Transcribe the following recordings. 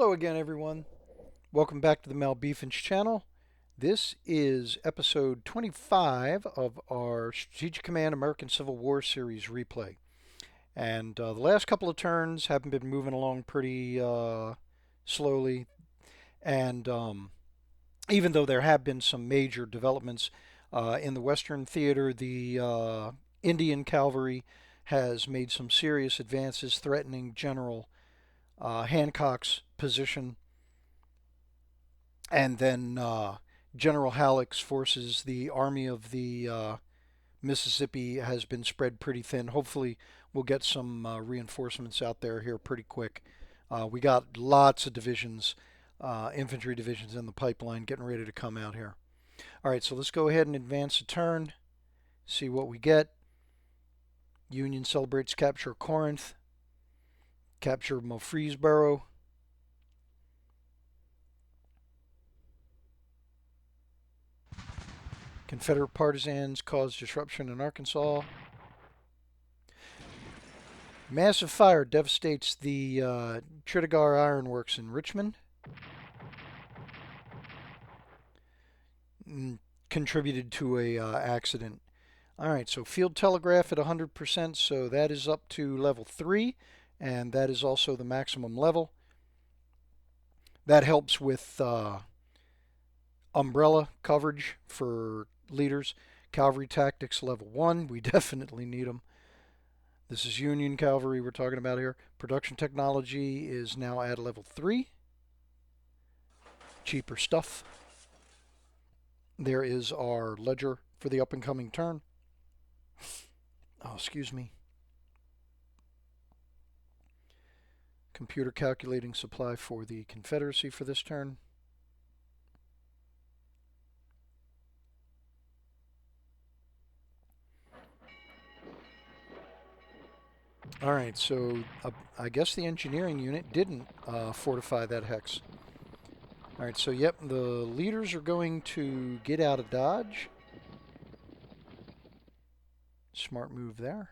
Hello again, everyone. Welcome back to the Malbeefance channel. This is episode 25 of our Strategic Command American Civil War series replay. And the last couple of turns haven't been moving along pretty slowly. And even though there have been some major developments in the Western Theater, the Indian Cavalry has made some serious advances threatening General Hancock's position. And then General Halleck's forces, the Army of the Mississippi, has been spread pretty thin. Hopefully, we'll get some reinforcements out there here pretty quick. We got lots of divisions, infantry divisions in the pipeline getting ready to come out here. All right, so let's go ahead and advance a turn, see what we get. Union celebrates capture of Corinth, capture of Murfreesboro. Confederate partisans cause disruption in Arkansas. Massive fire devastates the Tritagar Iron Works in Richmond. Contributed to a accident. Alright, so field telegraph at 100%, so that is up to level 3, and that is also the maximum level. That helps with umbrella coverage for leaders. Cavalry tactics level 1, we definitely need them. This is Union Cavalry we're talking about here. Production technology is now at level 3. Cheaper stuff. There is our ledger for the up and coming turn. Oh, excuse me. Computer calculating supply for the Confederacy for this turn. Alright, so I guess the engineering unit didn't fortify that hex. Alright, so yep, the leaders are going to get out of Dodge. Smart move there.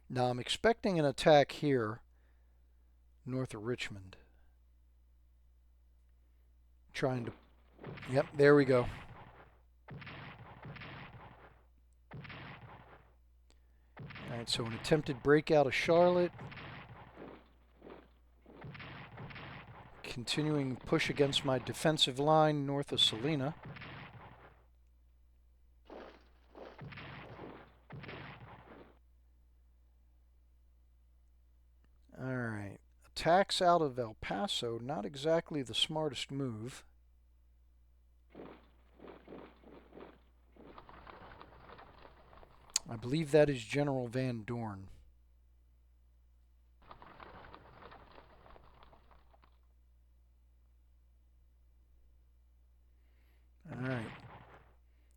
Now I'm expecting an attack here north of Richmond. Trying to... Yep, there we go. Alright, so an attempted breakout of Charlotte. Continuing push against my defensive line north of Salina. Alright, attacks out of El Paso, not exactly the smartest move. I believe that is General Van Dorn. Alright.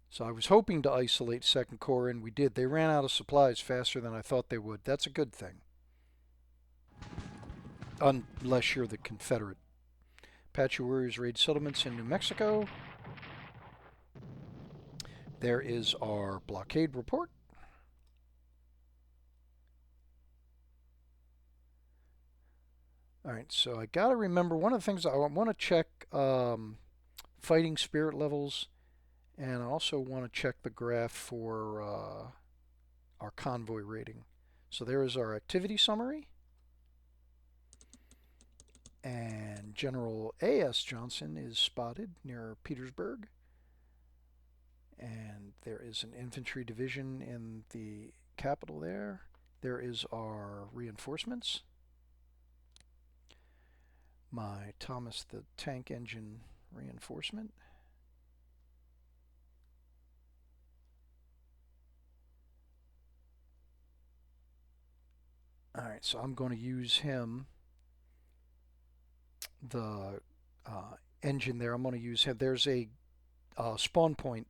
So I was hoping to isolate 2nd Corps, and we did. They ran out of supplies faster than I thought they would. That's a good thing. Unless you're the Confederate. Apache warriors raid settlements in New Mexico. There is our blockade report. Alright, so I gotta remember, one of the things I want to check fighting spirit levels, and I also want to check the graph for our convoy rating. So there is our activity summary. And General A.S. Johnson is spotted near Petersburg. And there is an infantry division in the capital there. There is our reinforcements. My Thomas the Tank Engine reinforcement. Alright, so I'm going to use him. The engine there, I'm going to use him. There's a spawn point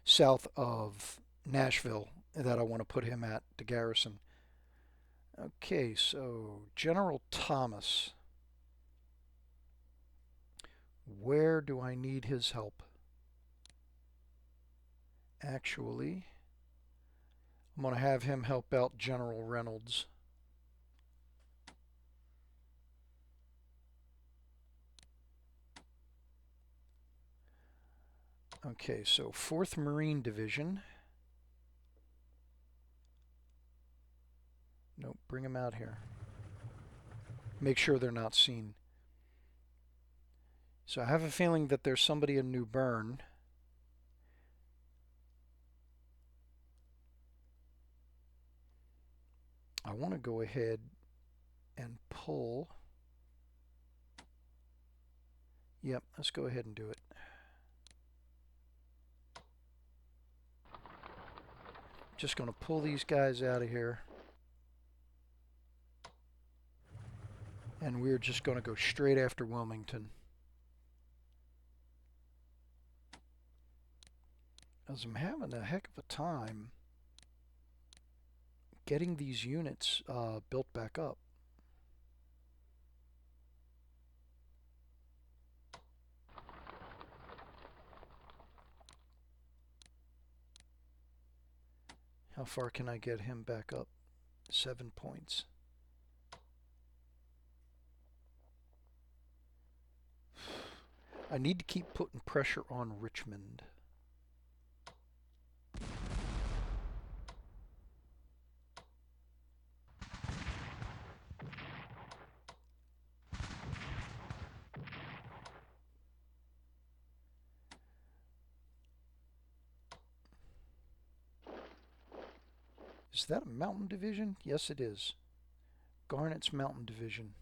south of Nashville that I want to put him at to garrison. Okay, so General Thomas. Where do I need his help? Actually, I'm going to have him help out General Reynolds. Okay, so 4th Marine Division. Nope, bring them out here. Make sure they're not seen. So I have a feeling that there's somebody in New Bern. I want to go ahead and pull. Yep, let's go ahead and do it. Just going to pull these guys out of here. And we're just going to go straight after Wilmington. As I'm having a heck of a time getting these units built back up. How far can I get him back up? 7 points. I need to keep putting pressure on Richmond. Is that a mountain division? Yes, it is. Garnett's Mountain Division.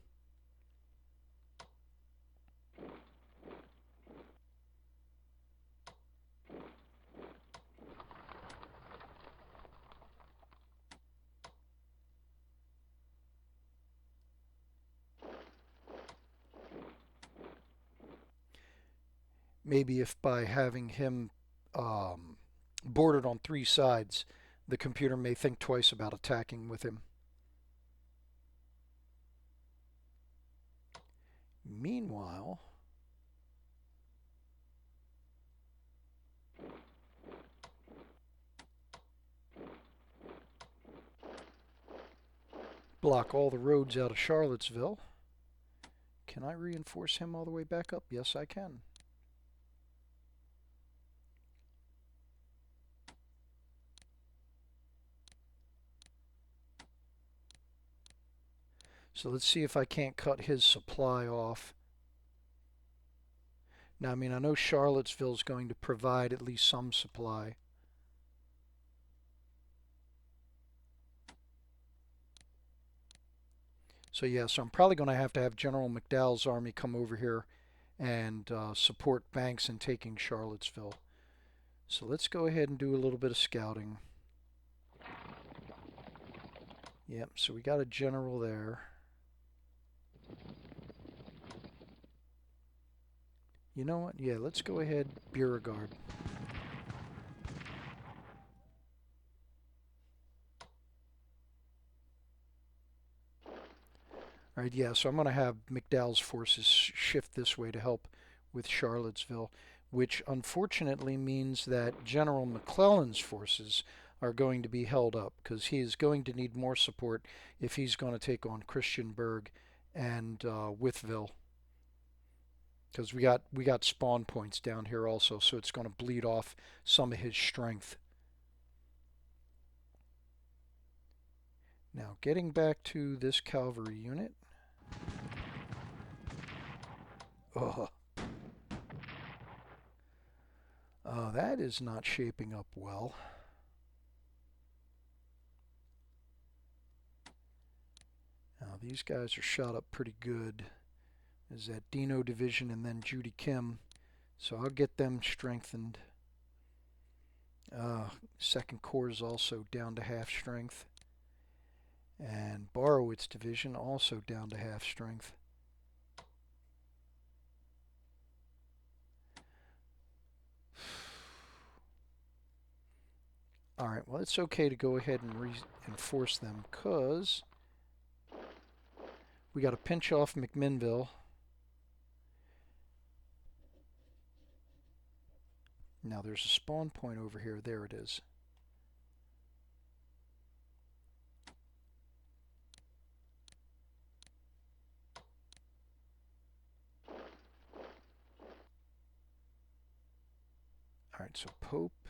Maybe if by having him bordered on 3 sides, the computer may think twice about attacking with him. Meanwhile, block all the roads out of Charlottesville. Can I reinforce him all the way back up? Yes, I can. So let's see if I can't cut his supply off. Now, I mean, I know Charlottesville's going to provide at least some supply. So yeah, so I'm probably going to have General McDowell's army come over here and support Banks in taking Charlottesville. So let's go ahead and do a little bit of scouting. Yep, so we got a general there. You know what? Yeah, let's go ahead, Beauregard. All right, yeah, so I'm going to have McDowell's forces shift this way to help with Charlottesville, which unfortunately means that General McClellan's forces are going to be held up because he is going to need more support if he's going to take on Christiansburg and Wytheville. Because we got spawn points down here also, so it's going to bleed off some of his strength. Now, getting back to this cavalry unit. Oh, that is not shaping up well. Now, these guys are shot up pretty good. There's that Dino division and then Judy Kim. So I'll get them strengthened. 2nd Corps is also down to half strength. And Borowitz division also down to half strength. Alright, well, it's okay to go ahead and reinforce them because we got to pinch off McMinnville. Now there's a spawn point over here. There it is. All right, so Pope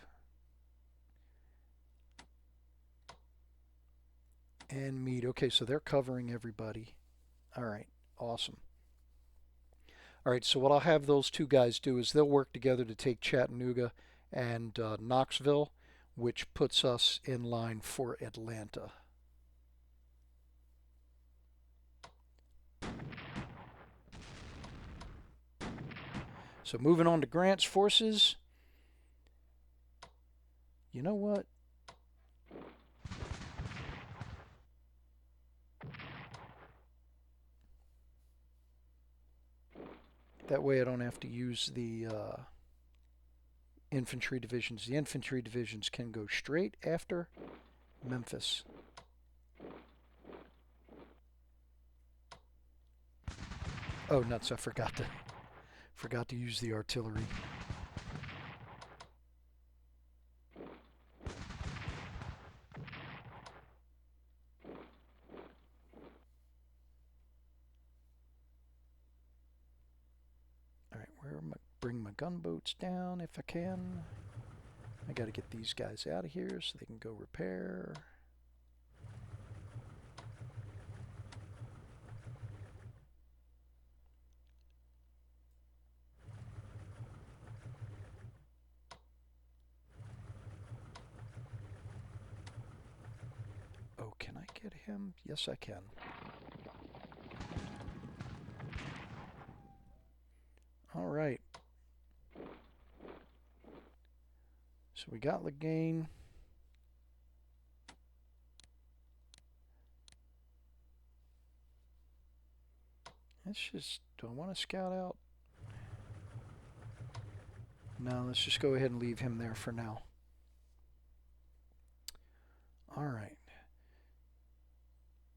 and Meade. Okay, so they're covering everybody. All right, awesome. All right, so what I'll have those two guys do is they'll work together to take Chattanooga and Knoxville, which puts us in line for Atlanta. So moving on to Grant's forces. You know what? That way I don't have to use the infantry divisions. The infantry divisions can go straight after Memphis. Oh, nuts, I forgot to use the artillery. All right, bring my gunboats down if I can. I got to get these guys out of here so they can go repair. Oh, can I get him? Yes, I can. All right. So we got Legane. Let's just, do I want to scout out? No, let's just go ahead and leave him there for now. All right.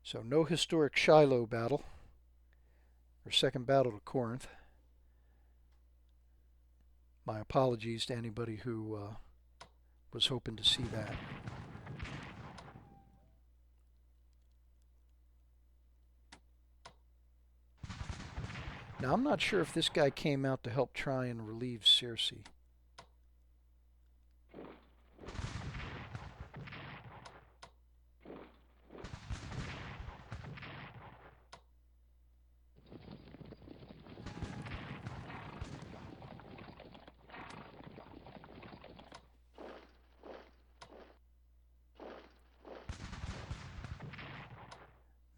So no historic Shiloh battle, or second battle of Corinth. My apologies to anybody who was hoping to see that. Now, I'm not sure if this guy came out to help try and relieve Searcy.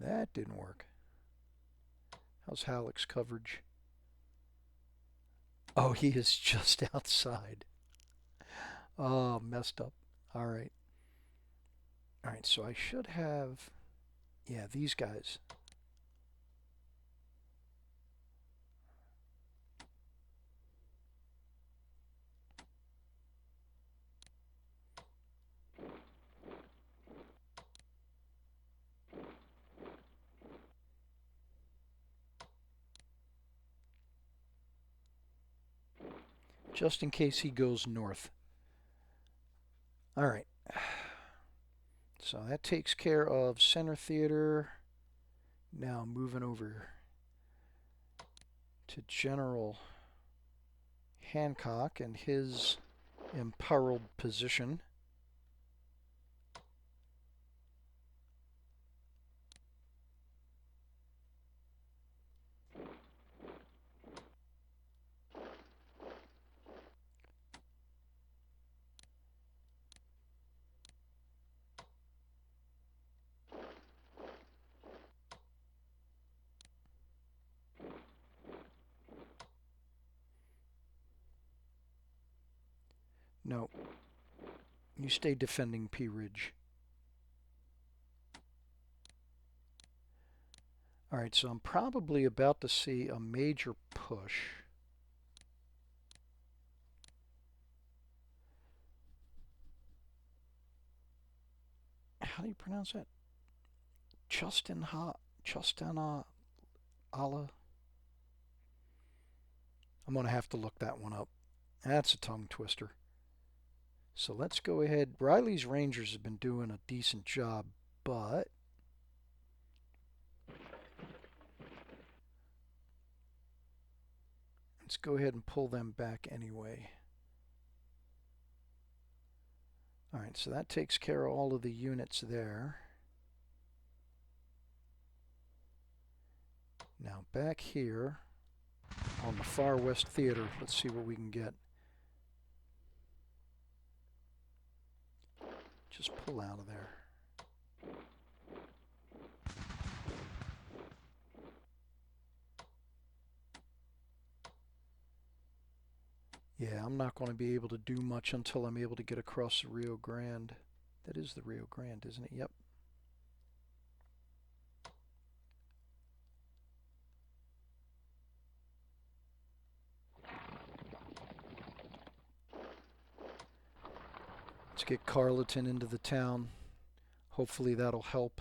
That didn't work. How's Halleck's coverage? Oh, he is just outside. Oh, messed up. All right. All right, so I should have, yeah, these guys. Just in case he goes north. All right. So that takes care of Center Theater. Now moving over to General Hancock and his imperiled position. No, you stay defending Pea Ridge. All right, so I'm probably about to see a major push. How do you pronounce that? Chustana Allah. I'm going to have to look that one up. That's a tongue twister. So let's go ahead. Riley's Rangers have been doing a decent job, but let's go ahead and pull them back anyway. Alright, so that takes care of all of the units there. Now back here on the far west theater, let's see what we can get. Just pull out of there. Yeah, I'm not going to be able to do much until I'm able to get across the Rio Grande. That is the Rio Grande, isn't it? Yep. Let's get Carleton into the town. Hopefully that'll help.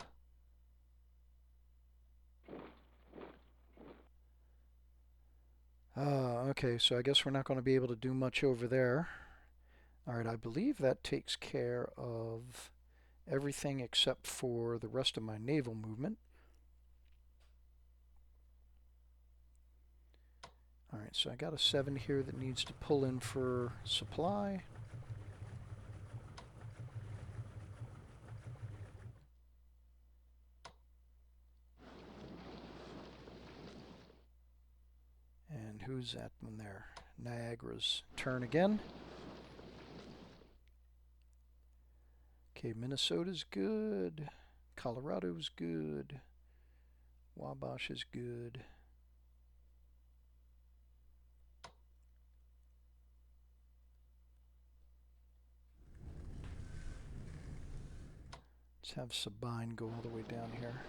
Okay, so I guess we're not going to be able to do much over there. Alright, I believe that takes care of everything except for the rest of my naval movement. Alright, so I got a 7 here that needs to pull in for supply. And who's that one there? Niagara's turn again. Okay, Minnesota's good. Colorado's good. Wabash is good. Let's have Sabine go all the way down here.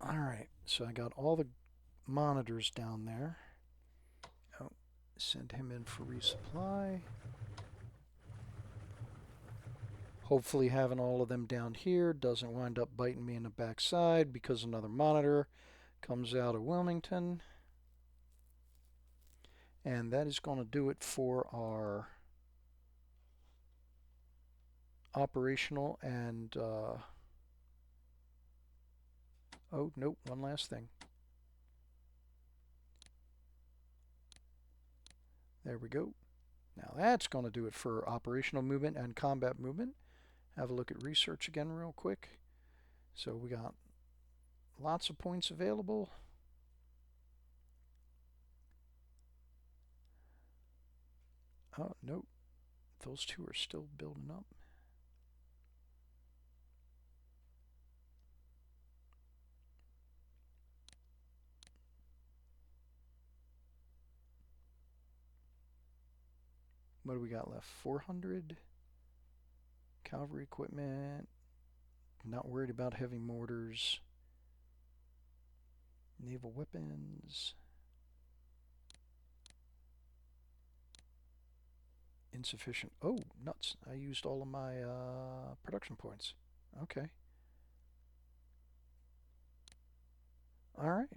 Alright, so I got all the monitors down there. Oh, send him in for resupply. Hopefully having all of them down here doesn't wind up biting me in the backside because another monitor comes out of Wilmington. And that is going to do it for our operational and oh, nope, one last thing. There we go. Now that's going to do it for operational movement and combat movement. Have a look at research again real quick. So we got lots of points available. Oh, nope. Those two are still building up. What do we got left? 400. Cavalry equipment. Not worried about heavy mortars. Naval weapons. Insufficient. Oh, nuts. I used all of my production points. Okay. Alright.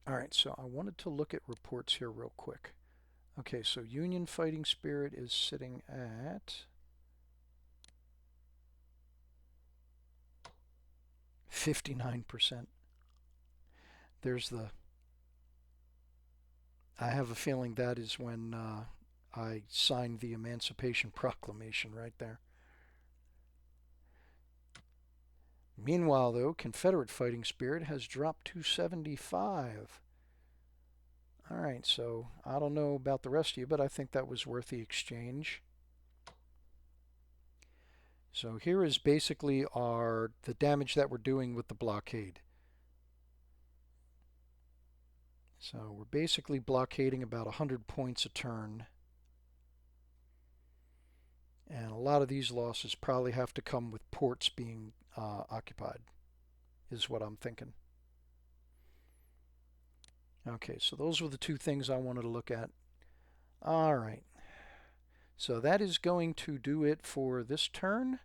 Alright, so I wanted to look at reports here real quick. Okay, so Union fighting spirit is sitting at 59%. There's the... I have a feeling that is when I signed the Emancipation Proclamation right there. Meanwhile, though, Confederate fighting spirit has dropped to 75. Alright, so I don't know about the rest of you, but I think that was worth the exchange. So here is basically the damage that we're doing with the blockade. So we're basically blockading about 100 points a turn. And a lot of these losses probably have to come with ports being occupied, is what I'm thinking. Okay, so those were the two things I wanted to look at. All right. So that is going to do it for this turn.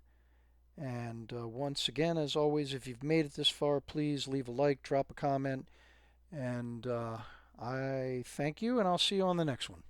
And once again, as always, if you've made it this far, please leave a like, drop a comment, and I thank you, and I'll see you on the next one.